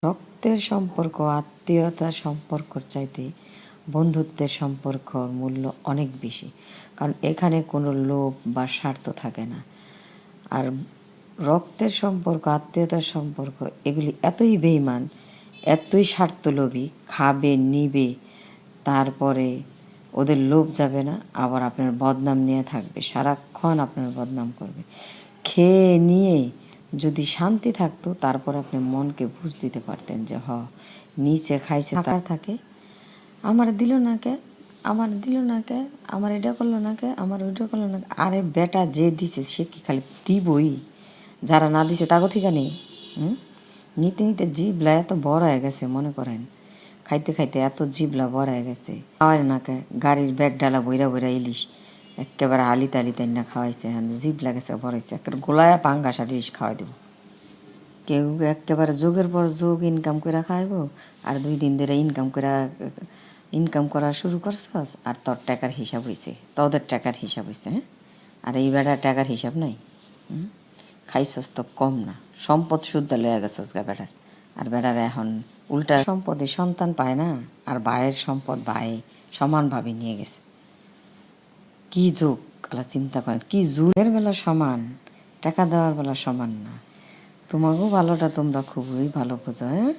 রক্তের সম্পর্ক, আত্মীয়তার সম্পর্কর চাইতে বন্ধুত্বের সম্পর্কর মূল্য অনেক বেশি। কারণ এখানে কোনো লোভ বা স্বার্থ থাকে না। আর রক্তের সম্পর্ক, আত্মীয়তার সম্পর্ক এগুলি এতই বেইমান, এতই স্বার্থলোভী, খাবে, নিবে, তারপরে ওদের লোভ যাবে না, আবার আপনার বদনাম নিয়ে থাকবে, সারাক্ষণ আপনার বদনাম করবে। খেয়ে নিয়ে যদি শান্তি থাকতো, তারপর আপনি মনকে বুঝ দিতে পারতেন যে নিচে খাইছে তার থাকে, আমার দিল না কে, আমার দিল না কে, আমার এটা করলো না কে, আমার ওইটা করলো না কে। আরে বেটা, যে দিছে সে কি খালি দিবই? যারা না দিছে তাগো থেকে নেই। নিতে নিতে জিবলা এত বড় হয়ে গেছে, মনে করেন খাইতে খাইতে এত জিবলা বড় হয়ে গেছে। খাওয়ায় না কে, গাড়ির ব্যাগ ডালা বইরা বইরা ইলিশ একেবারে আলিতে আলিতে না খাওয়াইছে, জিব লাগেছে বড় হয়েছে, একেবারে গোলায় পাঙ্গাস আর ইলিশ খাওয়াই দেবো। কেউ একেবারে যুগের পর যুগ ইনকাম করে খাইব, আর 2 দিন ধরে ইনকাম করা শুরু করছস, আর তোর টাকার হিসাব হয়েছে, তোদের টাকার হিসাব হয়েছে। হ্যাঁ, আর এই বেটার টাকার হিসাব নাই। খাইছস তো কম না, সম্পদ শুদ্ধ লয়ে গেছস গা বেটার। আর বেটার এখন উল্টা সম্পদে সন্তান পায় না, আর ভাইয়ের সম্পদ ভাই সমানভাবে নিয়ে গেছে। কি যুগ আলা চিন্তা করেন, কি যুগের বেলা সমান, টাকা দেওয়ার বেলা সমান না। তোমাকেও ভালোটা তোমরা খুবই ভালো বোঝো। হ্যাঁ,